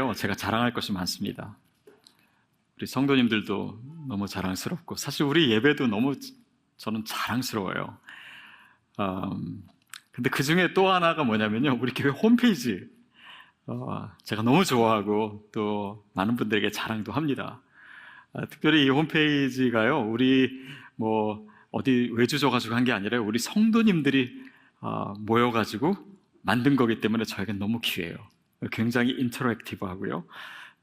있는데요. 제가 자랑할 것이 많습니다. 우리 성도님들도 너무 자랑스럽고 사실 우리 예배도 너무 저는 자랑스러워요. 근데 그 중에 또 하나가 뭐냐면요. 우리 교회 홈페이지 제가 너무 좋아하고 또 많은 분들에게 자랑도 합니다. 특별히 이 홈페이지가요. 우리 뭐 어디 외주져가지고 한 게 아니라 우리 성도님들이 모여가지고 만든 거기 때문에 저에겐 너무 귀해요. 굉장히 인터랙티브하고요.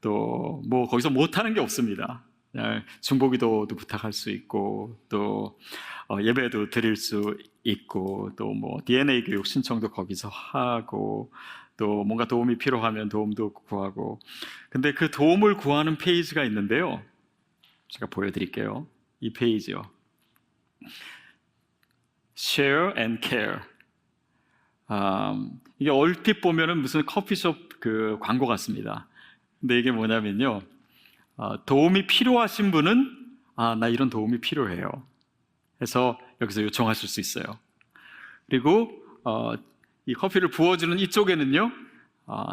또 뭐 거기서 못하는 게 없습니다. 그냥 중보기도도 부탁할 수 있고 또 예배도 드릴 수 있고 또 뭐 DNA 교육 신청도 거기서 하고 또 뭔가 도움이 필요하면 도움도 구하고. 근데 그 도움을 구하는 페이지가 있는데요. 제가 보여드릴게요. 이 페이지요. Share and Care. 이게 얼핏 보면은 무슨 커피숍 그 광고 같습니다. 근데 이게 뭐냐면요. 도움이 필요하신 분은 나 이런 도움이 필요해요. 해서 여기서 요청하실 수 있어요. 그리고 이 커피를 부어주는 이쪽에는요.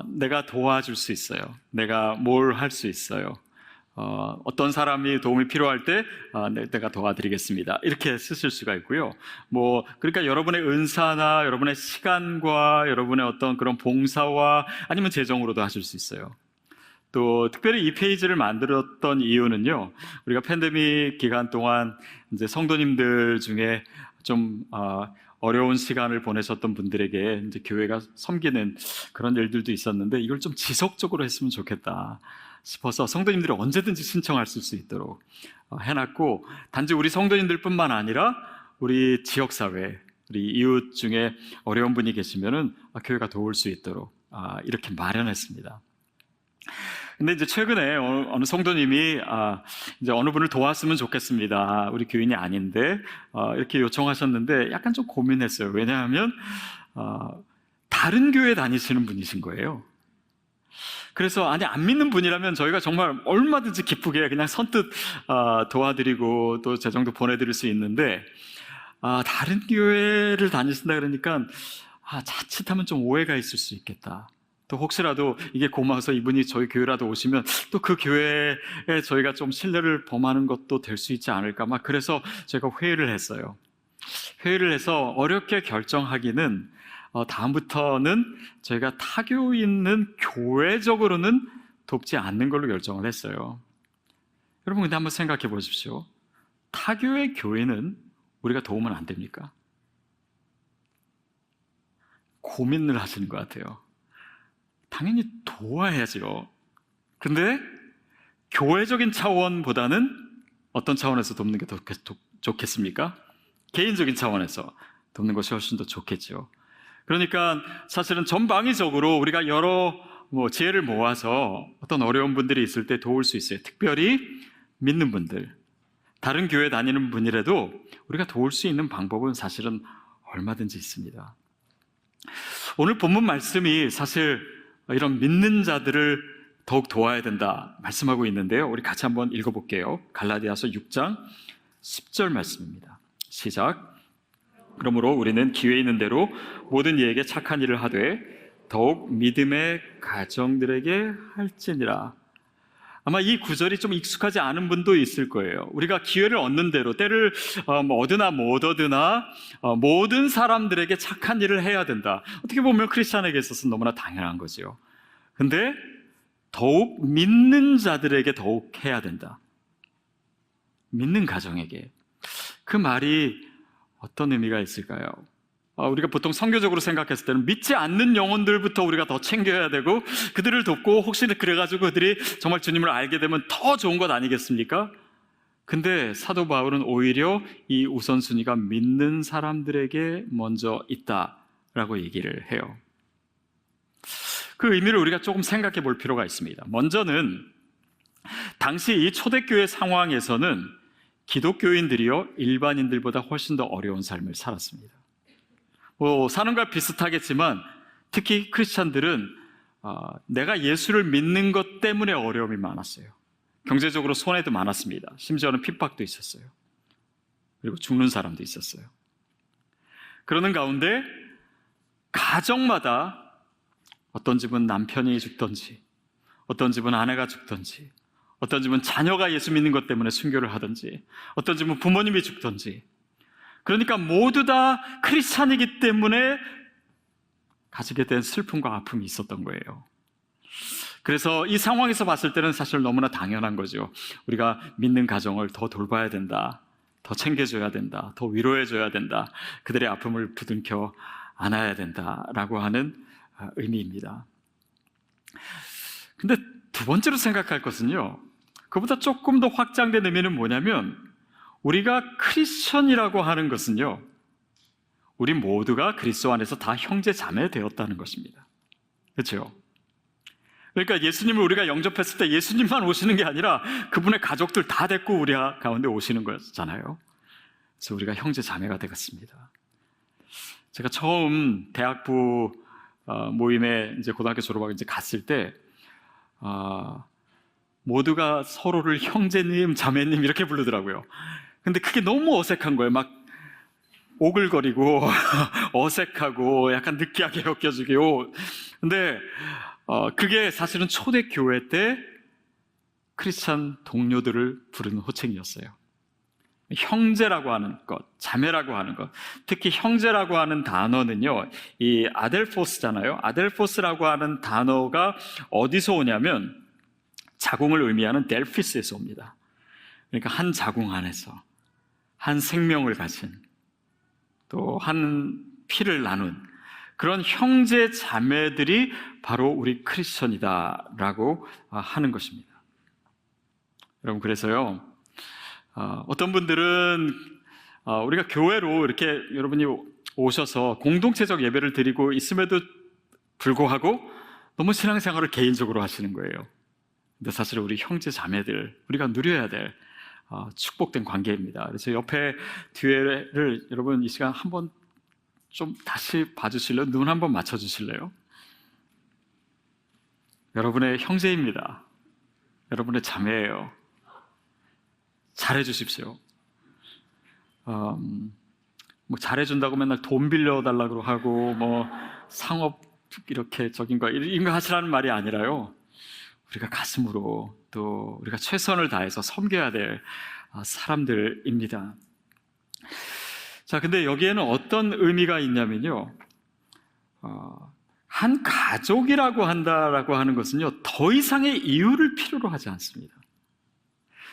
내가 도와줄 수 있어요. 내가 뭘 할 수 있어요. 어떤 사람이 도움이 필요할 때 내가 도와드리겠습니다. 이렇게 쓰실 수가 있고요. 뭐 그러니까 여러분의 은사나 여러분의 시간과 여러분의 어떤 그런 봉사와 아니면 재정으로도 하실 수 있어요. 또 특별히 이 페이지를 만들었던 이유는요. 우리가 팬데믹 기간 동안 이제 성도님들 중에 좀 어려운 시간을 보내셨던 분들에게 이제 교회가 섬기는 그런 일들도 있었는데 이걸 좀 지속적으로 했으면 좋겠다 싶어서 성도님들이 언제든지 신청할 수 있도록 해놨고, 단지 우리 성도님들뿐만 아니라 우리 지역사회, 우리 이웃 중에 어려운 분이 계시면은 교회가 도울 수 있도록 이렇게 마련했습니다. 근데 이제 최근에 어느 성도님이 이제 어느 분을 도왔으면 좋겠습니다. 우리 교인이 아닌데 이렇게 요청하셨는데 약간 좀 고민했어요. 왜냐하면 다른 교회 다니시는 분이신 거예요. 그래서 안 믿는 분이라면 저희가 정말 얼마든지 기쁘게 그냥 선뜻 도와드리고 또 재정도 보내드릴 수 있는데 다른 교회를 다니신다 그러니까 자칫하면 좀 오해가 있을 수 있겠다. 또 혹시라도 이게 고마워서 이분이 저희 교회라도 오시면 또 그 교회에 저희가 좀 신뢰를 범하는 것도 될 수 있지 않을까. 막 그래서 제가 회의를 했어요. 회의를 해서 어렵게 결정하기는 다음부터는 저희가 타교 있는 교회적으로는 돕지 않는 걸로 결정을 했어요. 여러분 근데 한번 생각해 보십시오. 타교의 교회는 우리가 도우면 안 됩니까? 고민을 하시는 것 같아요. 당연히 도와야죠. 근데 교회적인 차원보다는 어떤 차원에서 돕는 게 더 좋겠습니까? 개인적인 차원에서 돕는 것이 훨씬 더 좋겠죠. 그러니까 사실은 전방위적으로 우리가 여러 지혜를 모아서 어떤 어려운 분들이 있을 때 도울 수 있어요. 특별히 믿는 분들, 다른 교회 다니는 분이라도 우리가 도울 수 있는 방법은 사실은 얼마든지 있습니다. 오늘 본문 말씀이 사실 이런 믿는 자들을 더욱 도와야 된다 말씀하고 있는데요. 우리 같이 한번 읽어볼게요. 갈라디아서 6장 10절 말씀입니다. 시작. 그러므로 우리는 기회 있는 대로 모든 이에게 착한 일을 하되 더욱 믿음의 가정들에게 할지니라. 아마 이 구절이 좀 익숙하지 않은 분도 있을 거예요. 우리가 기회를 얻는 대로 때를 얻으나 못 얻으나 모든 사람들에게 착한 일을 해야 된다. 어떻게 보면 크리스찬에게 있어서 너무나 당연한 거죠. 근데 더욱 믿는 자들에게 더욱 해야 된다. 믿는 가정에게. 그 말이 어떤 의미가 있을까요? 우리가 보통 선교적으로 생각했을 때는 믿지 않는 영혼들부터 우리가 더 챙겨야 되고 그들을 돕고 혹시 그래가지고 그들이 정말 주님을 알게 되면 더 좋은 것 아니겠습니까? 근데 사도 바울은 오히려 이 우선순위가 믿는 사람들에게 먼저 있다라고 얘기를 해요. 그 의미를 우리가 조금 생각해 볼 필요가 있습니다. 먼저는 당시 이 초대교회 상황에서는 기독교인들이요 일반인들보다 훨씬 더 어려운 삶을 살았습니다. 사는 것 비슷하겠지만 특히 크리스찬들은 내가 예수를 믿는 것 때문에 어려움이 많았어요. 경제적으로 손해도 많았습니다. 심지어는 핍박도 있었어요. 그리고 죽는 사람도 있었어요. 그러는 가운데 가정마다 어떤 집은 남편이 죽든지 어떤 집은 아내가 죽든지, 어떤 집은 자녀가 예수 믿는 것 때문에 순교를 하든지, 어떤 집은 부모님이 죽든지, 그러니까 모두 다 크리스찬이기 때문에 가지게 된 슬픔과 아픔이 있었던 거예요. 그래서 이 상황에서 봤을 때는 사실 너무나 당연한 거죠. 우리가 믿는 가정을 더 돌봐야 된다, 더 챙겨줘야 된다, 더 위로해줘야 된다, 그들의 아픔을 부둥켜 안아야 된다라고 하는 의미입니다. 근데 두 번째로 생각할 것은요, 그보다 조금 더 확장된 의미는 뭐냐면, 우리가 크리스천이라고 하는 것은요, 우리 모두가 그리스도 안에서 다 형제 자매 되었다는 것입니다. 그렇죠? 그러니까 예수님을 우리가 영접했을 때 예수님만 오시는 게 아니라 그분의 가족들 다 데리고 우리 가운데 오시는 거잖아요. 그래서 우리가 형제 자매가 되겠습니다. 제가 처음 대학부 모임에 이제 고등학교 졸업하고 이제 갔을 때 모두가 서로를 형제님, 자매님 이렇게 부르더라고요. 근데 그게 너무 어색한 거예요. 막 오글거리고 어색하고 약간 느끼하게 엮여지고. 근데 그게 사실은 초대교회 때 크리스찬 동료들을 부르는 호칭이었어요. 형제라고 하는 것, 자매라고 하는 것, 특히 형제라고 하는 단어는요, 이 아델포스잖아요. 아델포스라고 하는 단어가 어디서 오냐면 자궁을 의미하는 델피스에서 옵니다. 그러니까 한 자궁 안에서 한 생명을 가진, 또 한 피를 나눈 그런 형제 자매들이 바로 우리 크리스천이다라고 하는 것입니다. 여러분, 그래서요, 어떤 분들은 우리가 교회로 이렇게 여러분이 오셔서 공동체적 예배를 드리고 있음에도 불구하고 너무 신앙생활을 개인적으로 하시는 거예요. 근데 사실 우리 형제 자매들, 우리가 누려야 될 축복된 관계입니다. 그래서 옆에 뒤에를 여러분 이 시간 한번 좀 다시 봐주실래요? 눈 한번 맞춰주실래요? 여러분의 형제입니다. 여러분의 자매예요. 잘해주십시오. 뭐 잘해준다고 맨날 돈 빌려달라고 하고 뭐 상업 이렇게 적인 거 이런 거 하시라는 말이 아니라요, 우리가 가슴으로 또 우리가 최선을 다해서 섬겨야 될 사람들입니다. 자, 근데 여기에는 어떤 의미가 있냐면요, 한 가족이라고 한다라고 하는 것은요, 더 이상의 이유를 필요로 하지 않습니다.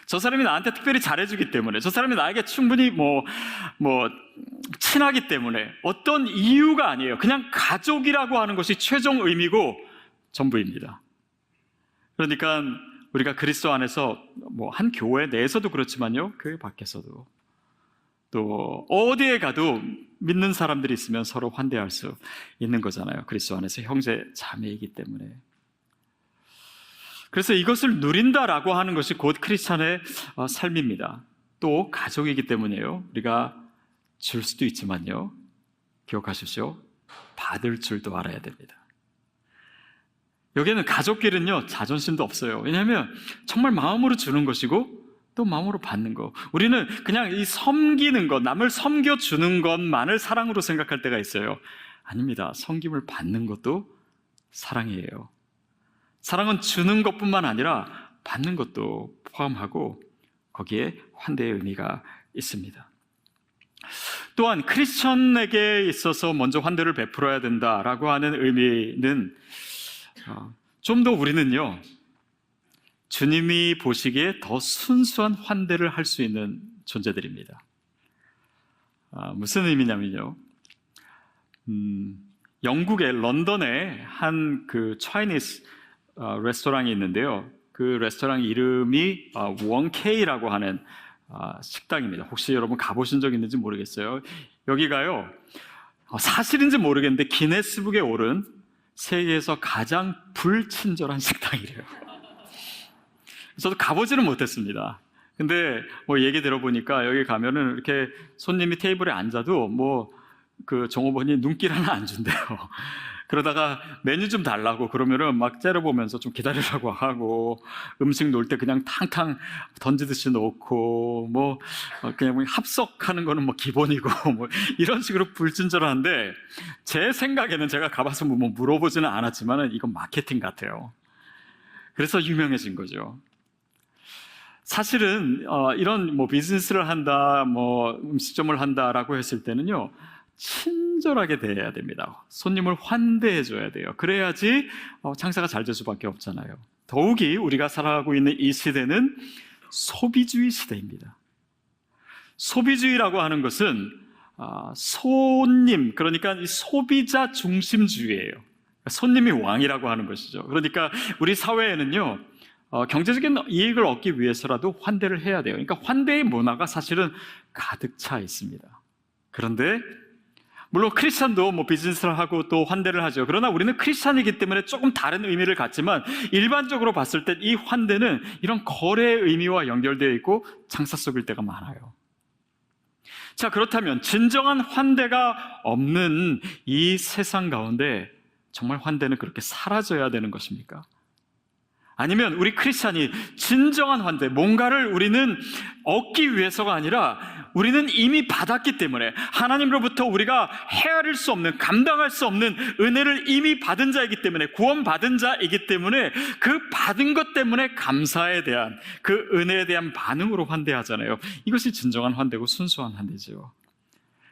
저 사람이 나한테 특별히 잘해주기 때문에, 저 사람이 나에게 충분히 친하기 때문에 어떤 이유가 아니에요. 그냥 가족이라고 하는 것이 최종 의미고 전부입니다. 그러니까 우리가 그리스도 안에서 한 교회 내에서도 그렇지만요, 교회 밖에서도 또 어디에 가도 믿는 사람들이 있으면 서로 환대할 수 있는 거잖아요. 그리스도 안에서 형제 자매이기 때문에. 그래서 이것을 누린다라고 하는 것이 곧 크리스찬의 삶입니다. 또 가족이기 때문에요, 우리가 줄 수도 있지만요, 기억하십시오, 받을 줄도 알아야 됩니다. 여기에는 가족끼리는요, 자존심도 없어요. 왜냐하면 정말 마음으로 주는 것이고 또 마음으로 받는 거. 우리는 그냥 이 섬기는 것, 남을 섬겨주는 것만을 사랑으로 생각할 때가 있어요. 아닙니다. 섬김을 받는 것도 사랑이에요. 사랑은 주는 것뿐만 아니라 받는 것도 포함하고 거기에 환대의 의미가 있습니다. 또한 크리스천에게 있어서 먼저 환대를 베풀어야 된다라고 하는 의미는 좀 더 우리는요, 주님이 보시기에 더 순수한 환대를 할 수 있는 존재들입니다. 무슨 의미냐면요, 영국의 런던에 한 그 차이니스 레스토랑이 있는데요, 그 레스토랑 이름이 원케이라고 하는 식당입니다. 혹시 여러분 가보신 적 있는지 모르겠어요. 여기가요, 사실인지 모르겠는데 기네스북에 오른 세계에서 가장 불친절한 식당이래요. 저도 가보지는 못했습니다. 근데 얘기 들어보니까 여기 가면은 이렇게 손님이 테이블에 앉아도 그 종업원이 눈길 하나 안 준대요. 그러다가 메뉴 좀 달라고 그러면은 막 째려보면서 좀 기다리라고 하고, 음식 놓을 때 그냥 탕탕 던지듯이 놓고, 그냥 합석하는 거는 기본이고, 이런 식으로 불친절한데, 제 생각에는 제가 가봐서 물어보지는 않았지만은 이건 마케팅 같아요. 그래서 유명해진 거죠. 사실은 이런 뭐 비즈니스를 한다, 뭐 음식점을 한다라고 했을 때는요, 친절하게 대해야 됩니다. 손님을 환대해 줘야 돼요. 그래야지 장사가 잘 될 수밖에 없잖아요. 더욱이 우리가 살아가고 있는 이 시대는 소비주의 시대입니다. 소비주의라고 하는 것은 손님, 그러니까 이 소비자 중심주의예요. 손님이 왕이라고 하는 것이죠. 그러니까 우리 사회에는요, 경제적인 이익을 얻기 위해서라도 환대를 해야 돼요. 그러니까 환대의 문화가 사실은 가득 차 있습니다. 그런데 물론 크리스찬도 뭐 비즈니스를 하고 또 환대를 하죠. 그러나 우리는 크리스찬이기 때문에 조금 다른 의미를 갖지만 일반적으로 봤을 때 이 환대는 이런 거래의 의미와 연결되어 있고 장사 속일 때가 많아요. 자, 그렇다면 진정한 환대가 없는 이 세상 가운데 정말 환대는 그렇게 사라져야 되는 것입니까? 아니면 우리 크리스찬이 진정한 환대, 뭔가를 우리는 얻기 위해서가 아니라 우리는 이미 받았기 때문에 하나님으로부터 우리가 헤아릴 수 없는, 감당할 수 없는 은혜를 이미 받은 자이기 때문에, 구원받은 자이기 때문에 그 받은 것 때문에 감사에 대한, 그 은혜에 대한 반응으로 환대하잖아요. 이것이 진정한 환대고 순수한 환대죠.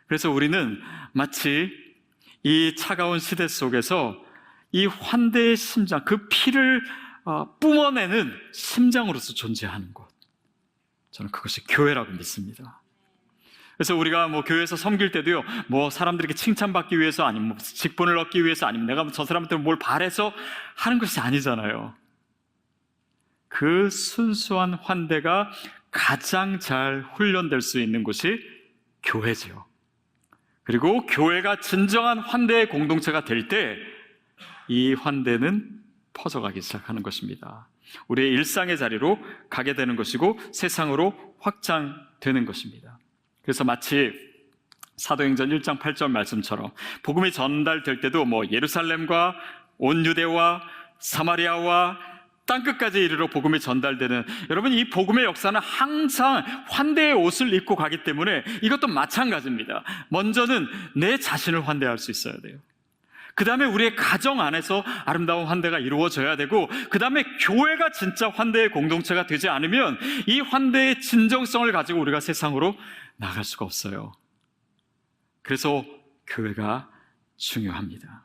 그래서 우리는 마치 이 차가운 시대 속에서 이 환대의 심장, 그 피를 뿜어내는 심장으로서 존재하는 곳, 저는 그것이 교회라고 믿습니다. 그래서 우리가 뭐 교회에서 섬길 때도요, 뭐 사람들에게 칭찬받기 위해서, 아니면 뭐 직분을 얻기 위해서, 아니면 내가 저 사람한테 뭘 바래서 하는 것이 아니잖아요. 그 순수한 환대가 가장 잘 훈련될 수 있는 곳이 교회죠. 그리고 교회가 진정한 환대의 공동체가 될 때 이 환대는 퍼져가기 시작하는 것입니다. 우리의 일상의 자리로 가게 되는 것이고 세상으로 확장되는 것입니다. 그래서 마치 사도행전 1장 8절 말씀처럼 복음이 전달될 때도 뭐 예루살렘과 온 유대와 사마리아와 땅끝까지 이르러 복음이 전달되는, 여러분, 이 복음의 역사는 항상 환대의 옷을 입고 가기 때문에 이것도 마찬가지입니다. 먼저는 내 자신을 환대할 수 있어야 돼요. 그 다음에 우리의 가정 안에서 아름다운 환대가 이루어져야 되고, 그 다음에 교회가 진짜 환대의 공동체가 되지 않으면 이 환대의 진정성을 가지고 우리가 세상으로 나갈 수가 없어요. 그래서 교회가 중요합니다.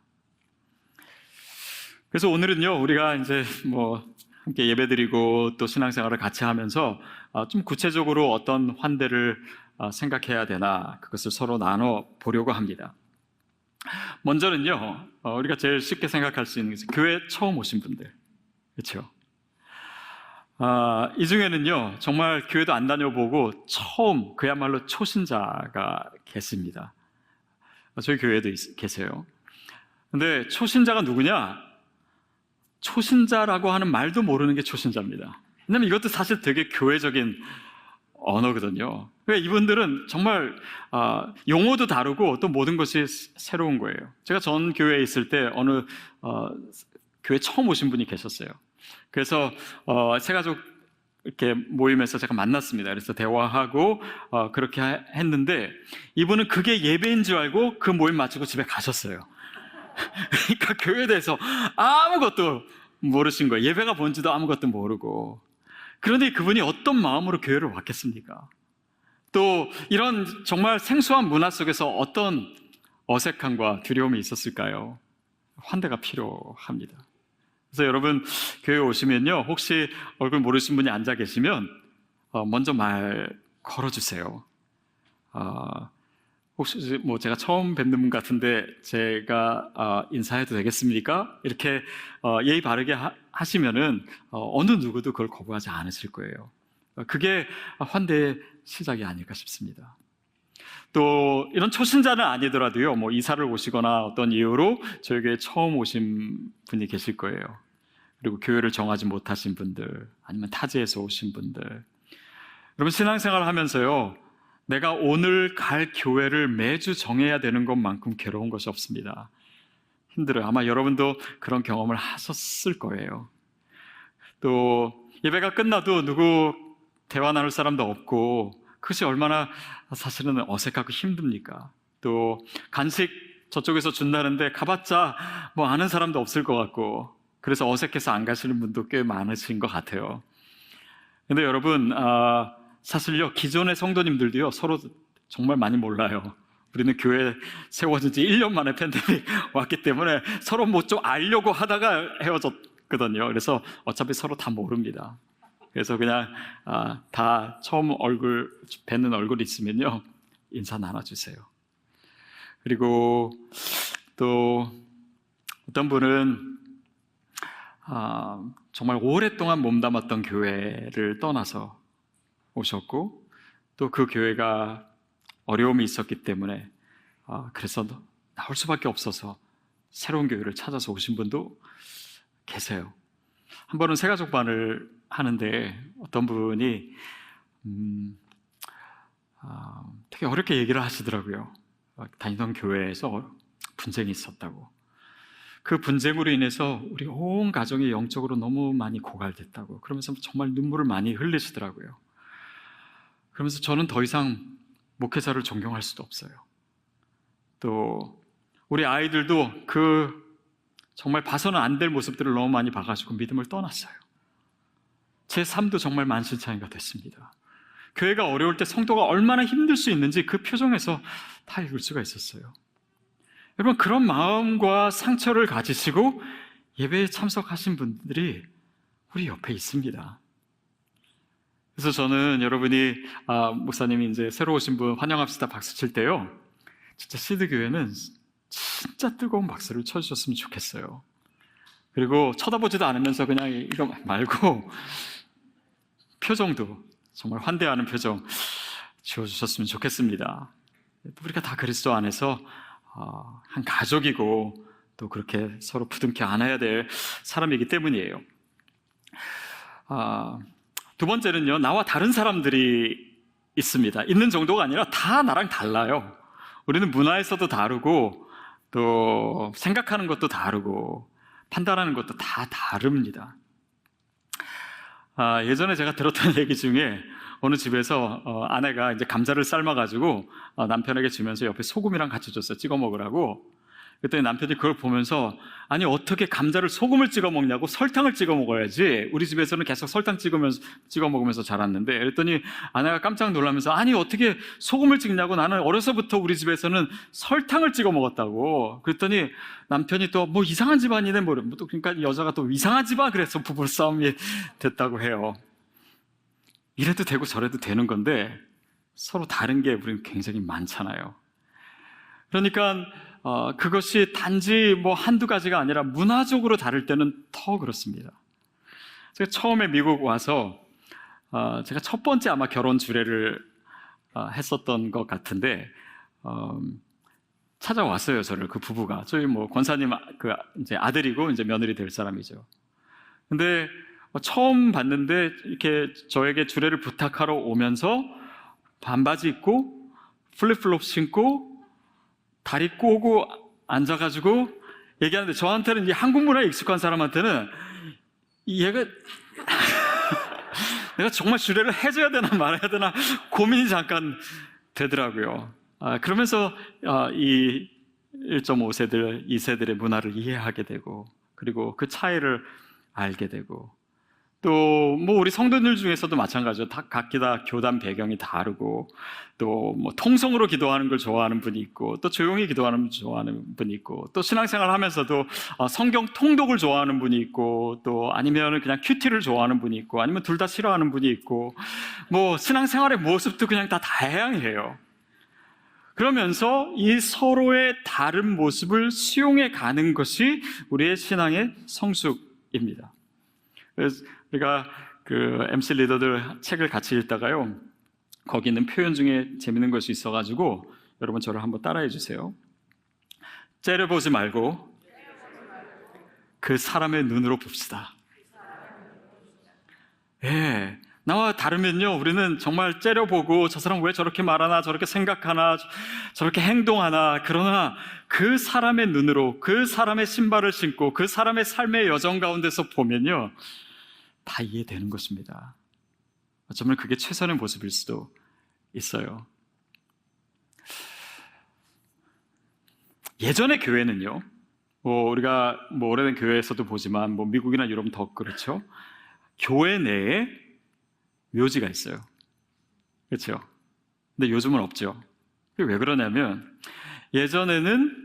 그래서 오늘은요, 우리가 이제 뭐 함께 예배드리고 또 신앙생활을 같이 하면서 좀 구체적으로 어떤 환대를 생각해야 되나, 그것을 서로 나눠 보려고 합니다. 먼저는요, 우리가 제일 쉽게 생각할 수 있는 것은 교회 처음 오신 분들, 그렇죠? 이 중에는요, 정말 교회도 안 다녀보고 처음, 그야말로 초신자가 계십니다. 저희 교회에도 계세요. 근데 초신자가 누구냐? 초신자라고 하는 말도 모르는 게 초신자입니다. 왜냐면 이것도 사실 되게 교회적인 언어거든요. 이분들은 정말 용어도 다르고 또 모든 것이 새로운 거예요. 제가 전 교회에 있을 때 어느 교회 처음 오신 분이 계셨어요. 그래서 새가족 이렇게 모임에서 제가 만났습니다. 그래서 대화하고 그렇게 했는데 이분은 그게 예배인 줄 알고 그 모임 마치고 집에 가셨어요. 그러니까 교회에 대해서 아무것도 모르신 거예요. 예배가 뭔지도 아무것도 모르고. 그런데 그분이 어떤 마음으로 교회를 왔겠습니까? 또 이런 정말 생소한 문화 속에서 어떤 어색함과 두려움이 있었을까요? 환대가 필요합니다. 그래서 여러분, 교회에 오시면요, 혹시 얼굴 모르신 분이 앉아 계시면 먼저 말 걸어주세요. 혹시 뭐 제가 처음 뵙는 분 같은데 제가 인사해도 되겠습니까? 이렇게 예의 바르게 하시면은 어느 누구도 그걸 거부하지 않으실 거예요. 그게 환대의 시작이 아닐까 싶습니다. 또 이런 초신자는 아니더라도요, 뭐 이사를 오시거나 어떤 이유로 저희 교회에 처음 오신 분이 계실 거예요. 그리고 교회를 정하지 못하신 분들, 아니면 타지에서 오신 분들. 여러분, 신앙생활을 하면서요, 내가 오늘 갈 교회를 매주 정해야 되는 것만큼 괴로운 것이 없습니다. 힘들어요. 아마 여러분도 그런 경험을 하셨을 거예요. 또 예배가 끝나도 누구 대화 나눌 사람도 없고, 그것이 얼마나 사실은 어색하고 힘듭니까? 또 간식 저쪽에서 준다는데 가봤자 뭐 아는 사람도 없을 것 같고, 그래서 어색해서 안 가시는 분도 꽤 많으신 것 같아요. 근데 여러분, 사실요, 기존의 성도님들도요, 서로 정말 많이 몰라요. 우리는 교회 세워진 지 1년 만에 팬데믹 왔기 때문에 서로 뭐 좀 알려고 하다가 헤어졌거든요. 그래서 어차피 서로 다 모릅니다. 그래서 그냥 다 처음 뵙는 얼굴 있으면요, 인사 나눠주세요. 그리고 또 어떤 분은 정말 오랫동안 몸담았던 교회를 떠나서 오셨고, 또 그 교회가 어려움이 있었기 때문에 그래서 나올 수밖에 없어서 새로운 교회를 찾아서 오신 분도 계세요. 한 번은 새가족반을 하는데 어떤 분이 되게 어렵게 얘기를 하시더라고요. 다니던 교회에서 분쟁이 있었다고. 그 분쟁으로 인해서 우리 온 가정이 영적으로 너무 많이 고갈됐다고, 그러면서 정말 눈물을 많이 흘리시더라고요. 그러면서 저는 더 이상 목회자를 존경할 수도 없어요. 또 우리 아이들도 정말 봐서는 안 될 모습들을 너무 많이 봐가지고 믿음을 떠났어요. 제 삶도 정말 만신창이가 됐습니다. 교회가 어려울 때 성도가 얼마나 힘들 수 있는지 그 표정에서 다 읽을 수가 있었어요. 여러분, 그런 마음과 상처를 가지시고 예배에 참석하신 분들이 우리 옆에 있습니다. 그래서 저는 여러분이 목사님이 이제 새로 오신 분 환영합시다 박수 칠 때요, 진짜 시드교회는 진짜 뜨거운 박수를 쳐주셨으면 좋겠어요. 그리고 쳐다보지도 않으면서 그냥 이거 말고 표정도 정말 환대하는 표정 지어주셨으면 좋겠습니다. 우리가 다 그리스도 안에서 한 가족이고 또 그렇게 서로 부둥켜 안아야 될 사람이기 때문이에요. 두 번째는요, 나와 다른 사람들이 있습니다. 있는 정도가 아니라 다 나랑 달라요. 우리는 문화에서도 다르고 또 생각하는 것도 다르고 판단하는 것도 다 다릅니다. 예전에 제가 들었던 얘기 중에 어느 집에서 아내가 이제 감자를 삶아가지고 남편에게 주면서 옆에 소금이랑 같이 줬어요. 찍어 먹으라고. 그랬더니 남편이 그걸 보면서, 아니 어떻게 감자를 소금을 찍어 먹냐고, 설탕을 찍어 먹어야지. 우리 집에서는 계속 설탕 찍어 먹으면서 자랐는데. 그랬더니 아내가 깜짝 놀라면서, 아니 어떻게 소금을 찍냐고, 나는 어려서부터 우리 집에서는 설탕을 찍어 먹었다고. 그랬더니 남편이 또 뭐 이상한 집안이네, 그러니까 여자가 또 이상한 집안, 그래서 부부싸움이 됐다고 해요. 이래도 되고 저래도 되는 건데 서로 다른 게 우리는 굉장히 많잖아요. 그러니까 그것이 단지 뭐 한두 가지가 아니라 문화적으로 다를 때는 더 그렇습니다. 제가 처음에 미국 와서 제가 첫 번째 아마 결혼 주례를 했었던 것 같은데 찾아왔어요, 저를. 그 부부가. 저희 뭐 권사님 이제 아들이고 이제 며느리 될 사람이죠. 근데 처음 봤는데 이렇게 저에게 주례를 부탁하러 오면서 반바지 입고 플립플롭 신고 다리 꼬고 앉아가지고 얘기하는데, 저한테는 이 한국 문화에 익숙한 사람한테는 얘가 내가 정말 주례를 해줘야 되나 말아야 되나 고민이 잠깐 되더라고요. 그러면서 이 1.5세들, 2세들의 문화를 이해하게 되고, 그리고 그 차이를 알게 되고, 또 뭐 우리 성도들 중에서도 마찬가지죠. 각기 다 교단 배경이 다르고, 또 뭐 통성으로 기도하는 걸 좋아하는 분이 있고, 또 조용히 기도하는 걸 좋아하는 분이 있고, 또 신앙생활 하면서도 성경 통독을 좋아하는 분이 있고, 또 아니면 그냥 큐티를 좋아하는 분이 있고, 아니면 둘 다 싫어하는 분이 있고, 뭐 신앙생활의 모습도 그냥 다 다양해요. 그러면서 이 서로의 다른 모습을 수용해 가는 것이 우리의 신앙의 성숙입니다. 그래서 우리가 그 MC 리더들 책을 같이 읽다가요, 거기 있는 표현 중에 재밌는 것이 있어가지고 여러분 저를 한번 따라해 주세요. 째려보지 말고 그 사람의 눈으로 봅시다. 예, 나와 다르면요, 우리는 정말 째려보고 저 사람 왜 저렇게 말하나, 저렇게 생각하나, 저렇게 행동하나. 그러나 그 사람의 눈으로, 그 사람의 신발을 신고 그 사람의 삶의 여정 가운데서 보면요, 다 이해되는 것입니다. 어쩌면 그게 최선의 모습일 수도 있어요. 예전의 교회는요, 우리가 오래된 교회에서도 보지만 미국이나 유럽은 더 그렇죠. 교회 내에 묘지가 있어요. 그렇죠? 근데 요즘은 없죠. 그게 왜 그러냐면 예전에는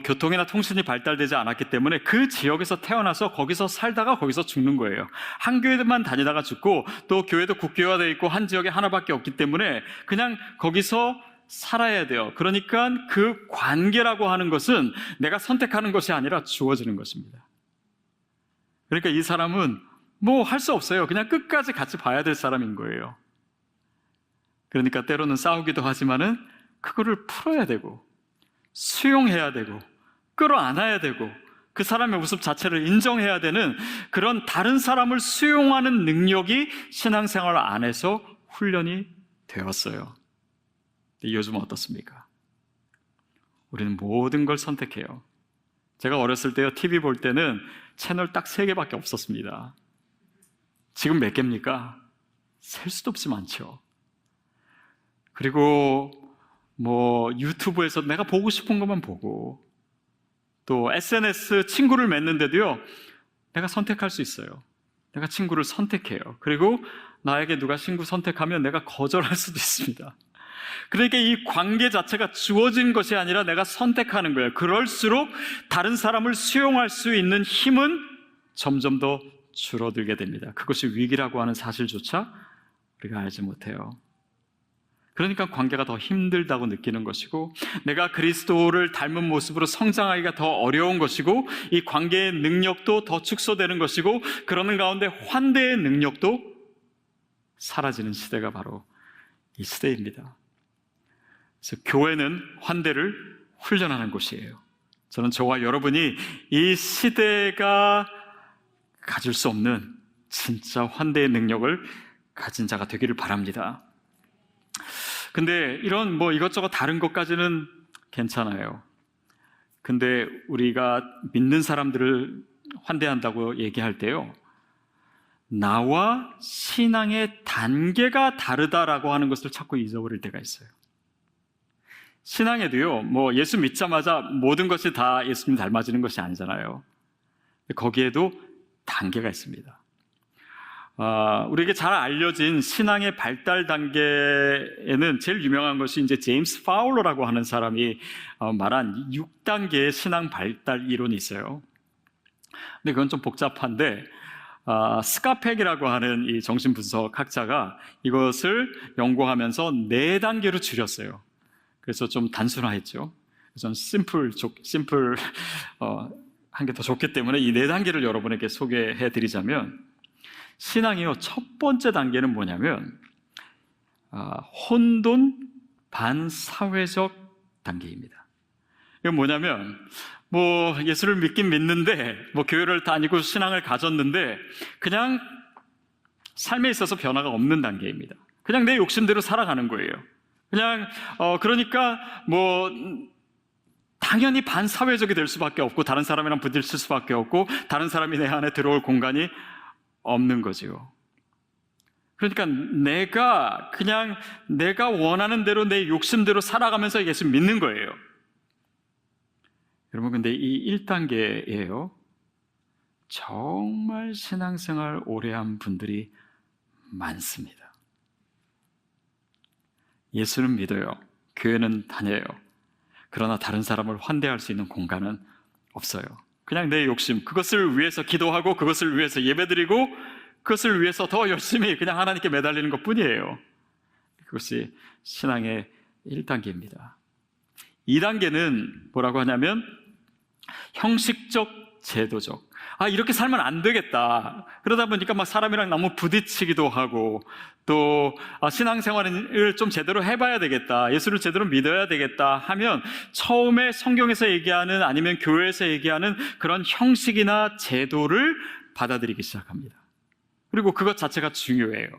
교통이나 통신이 발달되지 않았기 때문에 그 지역에서 태어나서 거기서 살다가 거기서 죽는 거예요. 한 교회만 다니다가 죽고, 또 교회도 국교화되어 있고 한 지역에 하나밖에 없기 때문에 그냥 거기서 살아야 돼요. 그러니까 그 관계라고 하는 것은 내가 선택하는 것이 아니라 주어지는 것입니다. 그러니까 이 사람은 할 수 없어요. 그냥 끝까지 같이 봐야 될 사람인 거예요. 그러니까 때로는 싸우기도 하지만은 그거를 풀어야 되고, 수용해야 되고, 끌어안아야 되고, 그 사람의 모습 자체를 인정해야 되는 그런 다른 사람을 수용하는 능력이 신앙생활 안에서 훈련이 되었어요. 요즘은 어떻습니까? 우리는 모든 걸 선택해요. 제가 어렸을 때요, TV 볼 때는 채널 딱 3개밖에 없었습니다. 지금 몇 개입니까? 셀 수도 없이 많죠. 그리고 유튜브에서 내가 보고 싶은 것만 보고, 또 SNS 친구를 맺는데도요, 내가 선택할 수 있어요. 내가 친구를 선택해요. 그리고 나에게 누가 친구 선택하면 내가 거절할 수도 있습니다. 그러니까 이 관계 자체가 주어진 것이 아니라 내가 선택하는 거예요. 그럴수록 다른 사람을 수용할 수 있는 힘은 점점 더 줄어들게 됩니다. 그것이 위기라고 하는 사실조차 우리가 알지 못해요. 그러니까 관계가 더 힘들다고 느끼는 것이고, 내가 그리스도를 닮은 모습으로 성장하기가 더 어려운 것이고, 이 관계의 능력도 더 축소되는 것이고, 그러는 가운데 환대의 능력도 사라지는 시대가 바로 이 시대입니다. 그래서 교회는 환대를 훈련하는 곳이에요. 저는 저와 여러분이 이 시대가 가질 수 없는 진짜 환대의 능력을 가진 자가 되기를 바랍니다. 근데 이런 이것저것 다른 것까지는 괜찮아요. 근데 우리가 믿는 사람들을 환대한다고 얘기할 때요, 나와 신앙의 단계가 다르다라고 하는 것을 자꾸 잊어버릴 때가 있어요. 신앙에도요, 예수 믿자마자 모든 것이 다 예수님 닮아지는 것이 아니잖아요. 거기에도 단계가 있습니다. 우리에게 잘 알려진 신앙의 발달 단계에는 제일 유명한 것이 이제 제임스 파울러라고 하는 사람이 말한 6단계의 신앙 발달 이론이 있어요. 근데 그건 좀 복잡한데, 스카펙이라고 하는 이 정신분석 학자가 이것을 연구하면서 4단계로 줄였어요. 그래서 좀 단순화했죠. 그래서 심플 한 게 더 좋기 때문에 이 4단계를 여러분에게 소개해 드리자면, 신앙이요, 첫 번째 단계는 뭐냐면 혼돈 반사회적 단계입니다. 이건 뭐냐면 예수를 믿긴 믿는데 교회를 다니고 신앙을 가졌는데 그냥 삶에 있어서 변화가 없는 단계입니다. 그냥 내 욕심대로 살아가는 거예요. 그냥 그러니까 당연히 반사회적이 될 수밖에 없고, 다른 사람이랑 부딪힐 수밖에 없고, 다른 사람이 내 안에 들어올 공간이 없는 거죠. 그러니까 내가 원하는 대로 내 욕심대로 살아가면서 예수 믿는 거예요. 여러분, 근데 이 1단계예요. 정말 신앙생활 오래 한 분들이 많습니다. 예수는 믿어요. 교회는 다녀요. 그러나 다른 사람을 환대할 수 있는 공간은 없어요. 그냥 내 욕심, 그것을 위해서 기도하고, 그것을 위해서 예배드리고, 그것을 위해서 더 열심히 그냥 하나님께 매달리는 것 뿐이에요. 그것이 신앙의 1단계입니다. 2단계는 뭐라고 하냐면 형식적, 제도적. 이렇게 살면 안 되겠다. 그러다 보니까 사람이랑 너무 부딪히기도 하고, 또 신앙생활을 좀 제대로 해봐야 되겠다, 예수를 제대로 믿어야 되겠다 하면 처음에 성경에서 얘기하는, 아니면 교회에서 얘기하는 그런 형식이나 제도를 받아들이기 시작합니다. 그리고 그것 자체가 중요해요.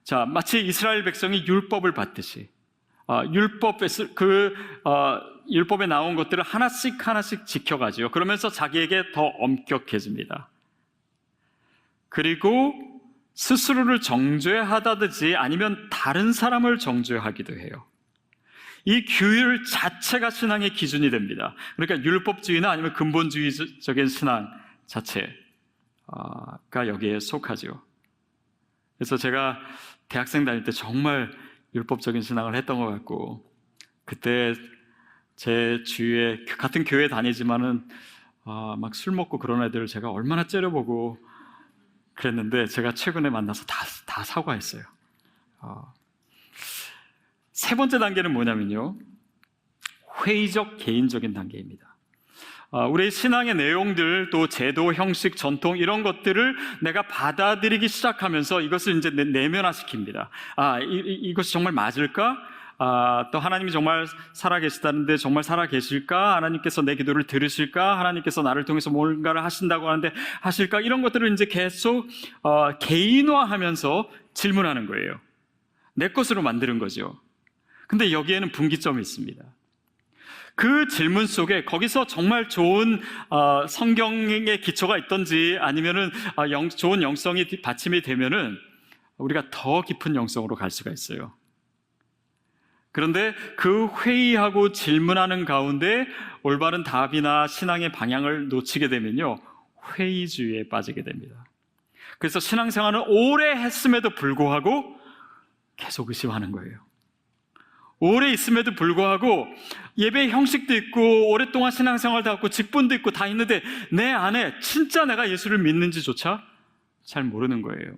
자, 마치 이스라엘 백성이 율법을 받듯이 율법에 나온 것들을 하나씩 지켜가지요. 그러면서 자기에게 더 엄격해집니다. 그리고 스스로를 정죄하다든지 아니면 다른 사람을 정죄하기도 해요. 이 규율 자체가 신앙의 기준이 됩니다. 그러니까 율법주의나 아니면 근본주의적인 신앙 자체가 여기에 속하죠. 그래서 제가 대학생 다닐 때 정말 율법적인 신앙을 했던 것 같고, 그때 제 주위에 같은 교회 다니지만은 막 술 먹고 그런 애들을 제가 얼마나 째려보고 그랬는데, 제가 최근에 만나서 다 사과했어요. 세 번째 단계는 뭐냐면요, 회의적 개인적인 단계입니다. 우리 신앙의 내용들, 또 제도, 형식, 전통 이런 것들을 내가 받아들이기 시작하면서 이것을 이제 내면화시킵니다. 이것이 정말 맞을까? 또 하나님이 정말 살아계시다는데 정말 살아계실까? 하나님께서 내 기도를 들으실까? 하나님께서 나를 통해서 뭔가를 하신다고 하는데 하실까? 이런 것들을 이제 계속 개인화하면서 질문하는 거예요. 내 것으로 만드는 거죠. 근데 여기에는 분기점이 있습니다. 그 질문 속에 거기서 정말 좋은 성경의 기초가 있던지 아니면은 좋은 영성이 받침이 되면은 우리가 더 깊은 영성으로 갈 수가 있어요. 그런데 그 회의하고 질문하는 가운데 올바른 답이나 신앙의 방향을 놓치게 되면요, 회의주의에 빠지게 됩니다. 그래서 신앙생활은 오래 했음에도 불구하고 계속 의심하는 거예요. 오래 있음에도 불구하고 예배의 형식도 있고 오랫동안 신앙생활도 하고 직분도 있고 다 있는데 내 안에 진짜 내가 예수를 믿는지조차 잘 모르는 거예요.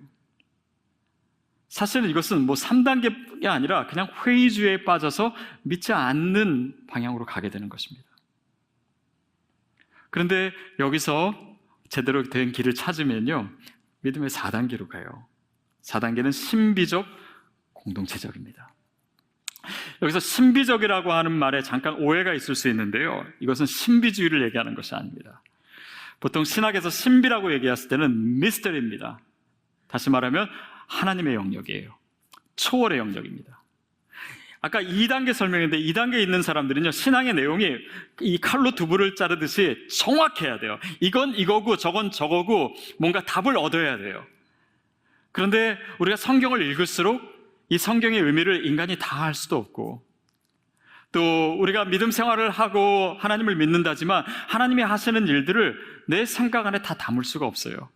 사실은 이것은 3단계가 아니라 그냥 회의주의에 빠져서 믿지 않는 방향으로 가게 되는 것입니다. 그런데 여기서 제대로 된 길을 찾으면요, 믿음의 4단계로 가요. 4단계는 신비적 공동체적입니다. 여기서 신비적이라고 하는 말에 잠깐 오해가 있을 수 있는데요, 이것은 신비주의를 얘기하는 것이 아닙니다. 보통 신학에서 신비라고 얘기했을 때는 미스터리입니다. 다시 말하면 하나님의 영역이에요. 초월의 영역입니다. 아까 2단계 설명했는데 2단계에 있는 사람들은요, 신앙의 내용이 이 칼로 두부를 자르듯이 정확해야 돼요. 이건 이거고 저건 저거고 뭔가 답을 얻어야 돼요. 그런데 우리가 성경을 읽을수록 이 성경의 의미를 인간이 다 알 수도 없고, 또 우리가 믿음 생활을 하고 하나님을 믿는다지만 하나님이 하시는 일들을 내 생각 안에 다 담을 수가 없어요.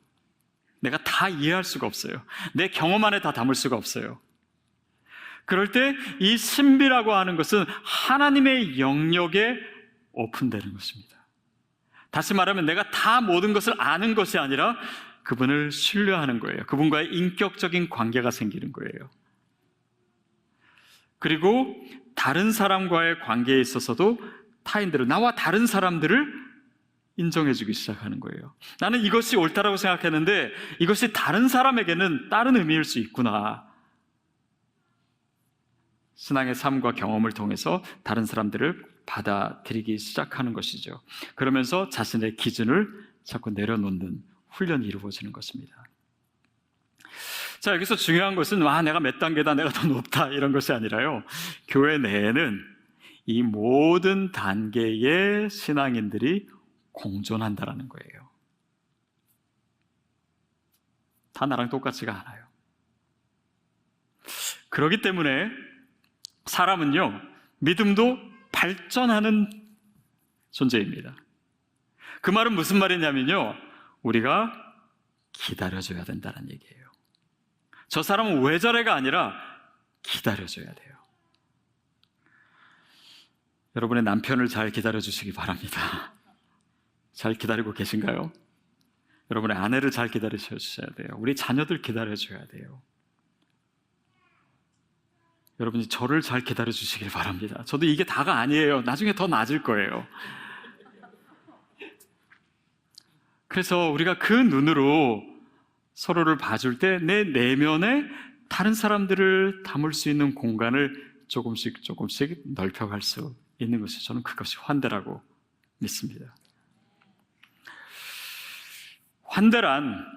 내가 다 이해할 수가 없어요. 내 경험 안에 다 담을 수가 없어요. 그럴 때 이 신비라고 하는 것은 하나님의 영역에 오픈되는 것입니다. 다시 말하면 내가 다 모든 것을 아는 것이 아니라 그분을 신뢰하는 거예요. 그분과의 인격적인 관계가 생기는 거예요. 그리고 다른 사람과의 관계에 있어서도 타인들을, 나와 다른 사람들을 인정해주기 시작하는 거예요. 나는 이것이 옳다라고 생각했는데 이것이 다른 사람에게는 다른 의미일 수 있구나. 신앙의 삶과 경험을 통해서 다른 사람들을 받아들이기 시작하는 것이죠. 그러면서 자신의 기준을 자꾸 내려놓는 훈련이 이루어지는 것입니다. 자, 여기서 중요한 것은 내가 몇 단계다, 내가 더 높다 이런 것이 아니라요, 교회 내에는 이 모든 단계의 신앙인들이 공존한다라는 거예요. 다 나랑 똑같지가 않아요. 그렇기 때문에 사람은요, 믿음도 발전하는 존재입니다. 그 말은 무슨 말이냐면요, 우리가 기다려줘야 된다는 얘기예요. 저 사람은 왜 저래가 아니라 기다려줘야 돼요. 여러분의 남편을 잘 기다려주시기 바랍니다. 잘 기다리고 계신가요? 여러분의 아내를 잘 기다려주셔야 돼요. 우리 자녀들 기다려줘야 돼요. 여러분이 저를 잘 기다려주시길 바랍니다. 저도 이게 다가 아니에요. 나중에 더 나아질 거예요. 그래서 우리가 그 눈으로 서로를 봐줄 때 내 내면에 다른 사람들을 담을 수 있는 공간을 조금씩 넓혀갈 수 있는 것이, 저는 그것이 환대라고 믿습니다. 환대란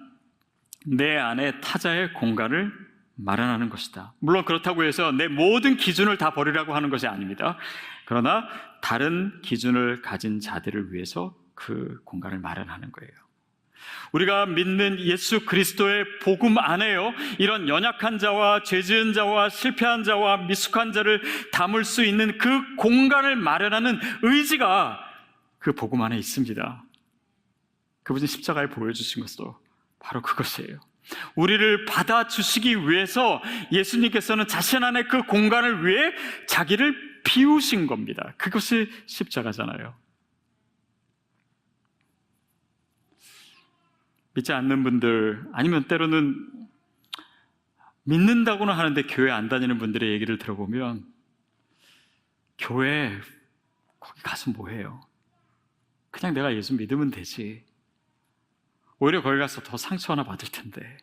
내 안에 타자의 공간을 마련하는 것이다. 물론 그렇다고 해서 내 모든 기준을 다 버리라고 하는 것이 아닙니다. 그러나 다른 기준을 가진 자들을 위해서 그 공간을 마련하는 거예요. 우리가 믿는 예수 그리스도의 복음 안에요, 이런 연약한 자와 죄 지은 자와 실패한 자와 미숙한 자를 담을 수 있는 그 공간을 마련하는 의지가 그 복음 안에 있습니다. 그분이 십자가에 보여주신 것도 바로 그것이에요. 우리를 받아주시기 위해서 예수님께서는 자신 안에 그 공간을 위해 자기를 비우신 겁니다. 그것이 십자가잖아요. 믿지 않는 분들, 아니면 때로는 믿는다고는 하는데 교회 안 다니는 분들의 얘기를 들어보면, 교회 거기 가서 뭐해요? 그냥 내가 예수 믿으면 되지. 오히려 거기 가서 더 상처 하나 받을 텐데.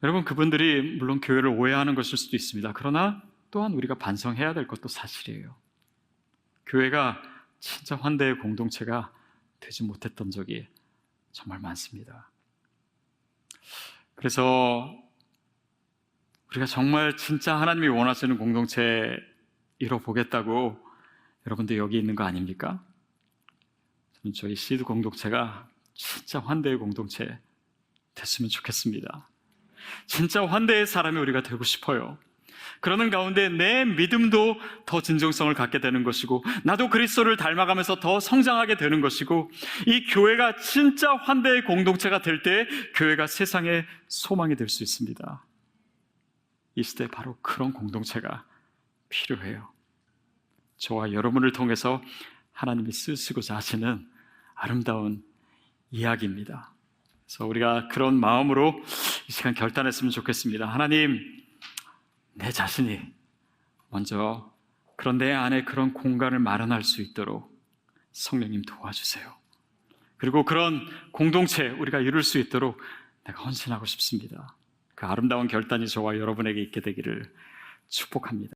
여러분, 그분들이 물론 교회를 오해하는 것일 수도 있습니다. 그러나 또한 우리가 반성해야 될 것도 사실이에요. 교회가 진짜 환대의 공동체가 되지 못했던 적이 정말 많습니다. 그래서 우리가 정말 진짜 하나님이 원하시는 공동체 이뤄보겠다고 여러분들 여기 있는 거 아닙니까? 저는 저희 시드 공동체가 진짜 환대의 공동체 됐으면 좋겠습니다. 진짜 환대의 사람이 우리가 되고 싶어요. 그러는 가운데 내 믿음도 더 진정성을 갖게 되는 것이고, 나도 그리스도를 닮아가면서 더 성장하게 되는 것이고, 이 교회가 진짜 환대의 공동체가 될 때 교회가 세상의 소망이 될 수 있습니다. 이 시대에 바로 그런 공동체가 필요해요. 저와 여러분을 통해서 하나님이 쓰시고자 하시는 아름다운 이야기입니다. 그래서 우리가 그런 마음으로 이 시간 결단했으면 좋겠습니다. 하나님, 내 자신이 먼저 그런 내 안에 그런 공간을 마련할 수 있도록 성령님 도와주세요. 그리고 그런 공동체 우리가 이룰 수 있도록 내가 헌신하고 싶습니다. 그 아름다운 결단이 저와 여러분에게 있게 되기를 축복합니다.